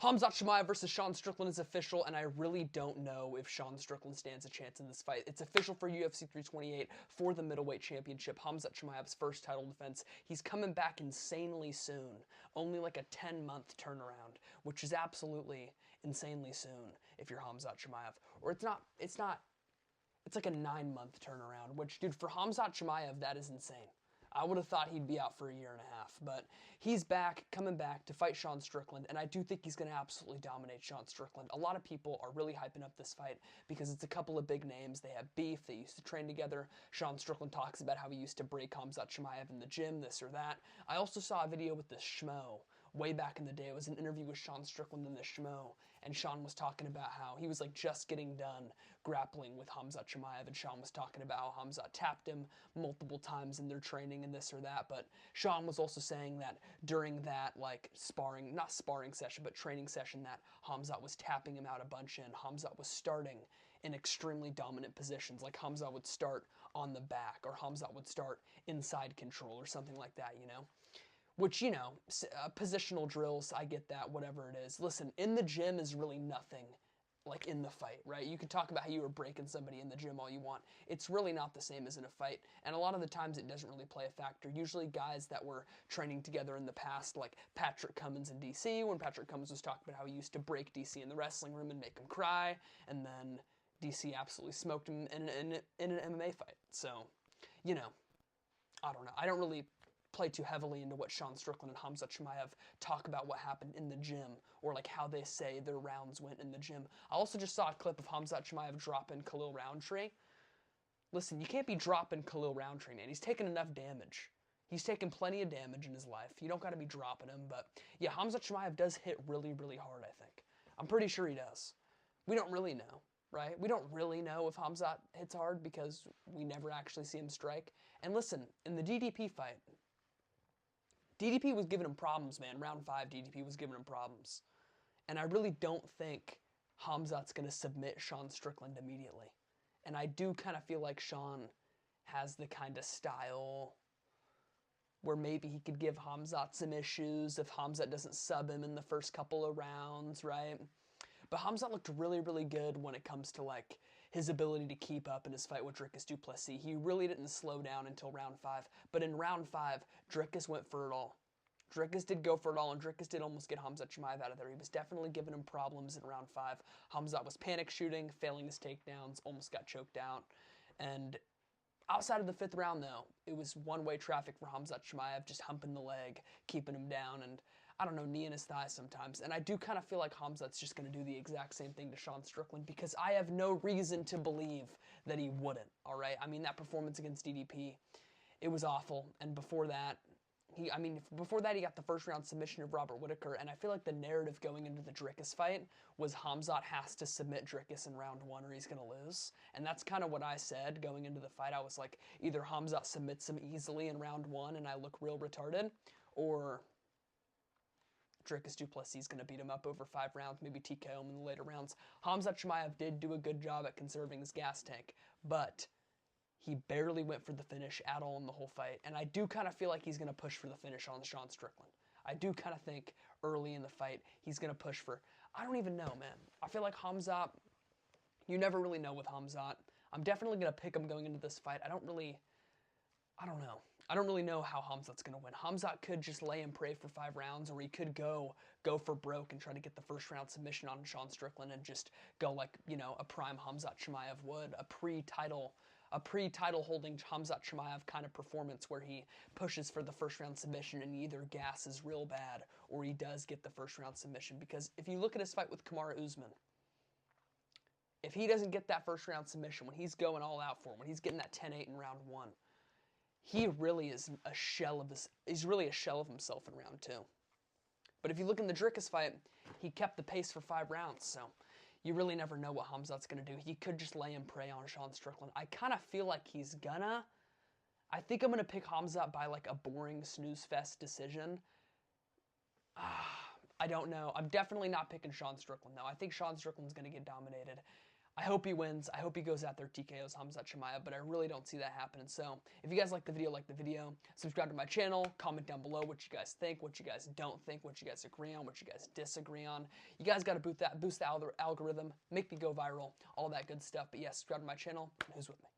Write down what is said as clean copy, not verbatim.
Khamzat Chimaev versus Sean Strickland is official, and I really don't know if Sean Strickland stands a chance in this fight. It's official for UFC 328 for the middleweight championship. Khamzat Chimaev's first title defense. He's coming back insanely soon. Only like a 10-month turnaround, which is absolutely insanely soon if you're Khamzat Chimaev. Or it's like a 9-month turnaround, which, dude, for Khamzat Chimaev, that is insane. I would have thought he'd be out for a year and a half, but he's back, coming back to fight Sean Strickland, and I do think he's going to absolutely dominate Sean Strickland. A lot of people are really hyping up this fight because it's a couple of big names. They have beef. They used to train together. Sean Strickland talks about how he used to break Khamzat Chimaev in the gym, this or that. I also saw a video with this Schmo way back in the day. It was an interview with Sean Strickland and the Schmo, and Sean was talking about how he was like just getting done grappling with Khamzat Chimaev, and Sean was talking about how Khamzat tapped him multiple times in their training and this or that. But Sean was also saying that during that like not sparring session, but training session, that Khamzat was tapping him out a bunch, and Khamzat was starting in extremely dominant positions. Like Khamzat would start on the back, or Khamzat would start inside control or something like that, you know? Which, you know, positional drills, I get that, whatever it is. Listen, in the gym is really nothing like in the fight, right? You can talk about how you were breaking somebody in the gym all you want. It's really not the same as in a fight, and a lot of the times it doesn't really play a factor. Usually guys that were training together in the past, like Patrick Cummins in DC, when Patrick Cummins was talking about how he used to break DC in the wrestling room and make him cry, and then DC absolutely smoked him in an MMA fight. So, you know, I don't know. I don't really play too heavily into what Sean Strickland and Khamzat Chimaev talk about what happened in the gym, or like how they say their rounds went in the gym. I also just saw a clip of Khamzat Chimaev dropping Khalil Roundtree. Listen, you can't be dropping Khalil Roundtree, man. He's taken enough damage. He's taken plenty of damage in his life. You don't got to be dropping him, but yeah, Khamzat Chimaev does hit really, really hard, I think. I'm pretty sure he does. We don't really know, right? We don't really know if Khamzat hits hard because we never actually see him strike. And listen, in the DDP fight, DDP was giving him problems, man. Round 5, DDP was giving him problems. And I really don't think Khamzat's going to submit Sean Strickland immediately. And I do kind of feel like Sean has the kind of style where maybe he could give Khamzat some issues if Khamzat doesn't sub him in the first couple of rounds, right? But Khamzat looked really, really good when it comes to like his ability to keep up in his fight with Dricus du Plessis. He really didn't slow down until round 5. But in round 5, Dricus went for it all. Dricus did go for it all, and Dricus did almost get Khamzat Chimaev out of there. He was definitely giving him problems in round 5. Khamzat was panic shooting, failing his takedowns, almost got choked out. And outside of the 5th round, though, it was one-way traffic for Khamzat Chimaev, just humping the leg, keeping him down, and I don't know, knee in his thigh sometimes. And I do kind of feel like Khamzat's just going to do the exact same thing to Sean Strickland, because I have no reason to believe that he wouldn't, all right? I mean, that performance against DDP, it was awful. And before that, he got the first round submission of Robert Whittaker, and I feel like the narrative going into the Dricus fight was Khamzat has to submit Dricus in round 1 or he's going to lose. And that's kind of what I said going into the fight. I was like, either Khamzat submits him easily in round 1 and I look real retarded, or Dricus du Plessis is going to beat him up over 5 rounds, maybe TKO him in the later rounds. Khamzat Chimaev did do a good job at conserving his gas tank, but he barely went for the finish at all in the whole fight. And I do kind of feel like he's going to push for the finish on Sean Strickland. I do kind of think early in the fight he's going to push for, I don't even know, man. I feel like Khamzat, you never really know with Khamzat. I'm definitely going to pick him going into this fight. I don't know. I don't really know how Khamzat's going to win. Khamzat could just lay and pray for 5 rounds, or he could go for broke and try to get the first round submission on Sean Strickland and just go like, you know, a prime Khamzat Chimaev would, a pre-title holding Khamzat Chimaev kind of performance where he pushes for the first round submission and he either gasses real bad or he does get the first round submission. Because if you look at his fight with Kamaru Usman, if he doesn't get that first round submission, when he's going all out for him, when he's getting that 10-8 in round 1, he really is he's really a shell of himself in round 2. But if you look in the Dricus fight, he kept the pace for 5 rounds, so you really never know what Khamzat's going to do. He could just lay and pray on Sean Strickland. I kind of feel like he's gonna. I think I'm going to pick Khamzat by like a boring snooze fest decision. I don't know. I'm definitely not picking Sean Strickland, though. I think Sean Strickland's going to get dominated. I hope he wins. I hope he goes out there TKOs Khamzat Chimaev, but I really don't see that happening. So if you guys like the video, subscribe to my channel, comment down below what you guys think, what you guys don't think, what you guys agree on, what you guys disagree on. You guys got to boost the algorithm, make me go viral, all that good stuff. But yeah, subscribe to my channel, and who's with me?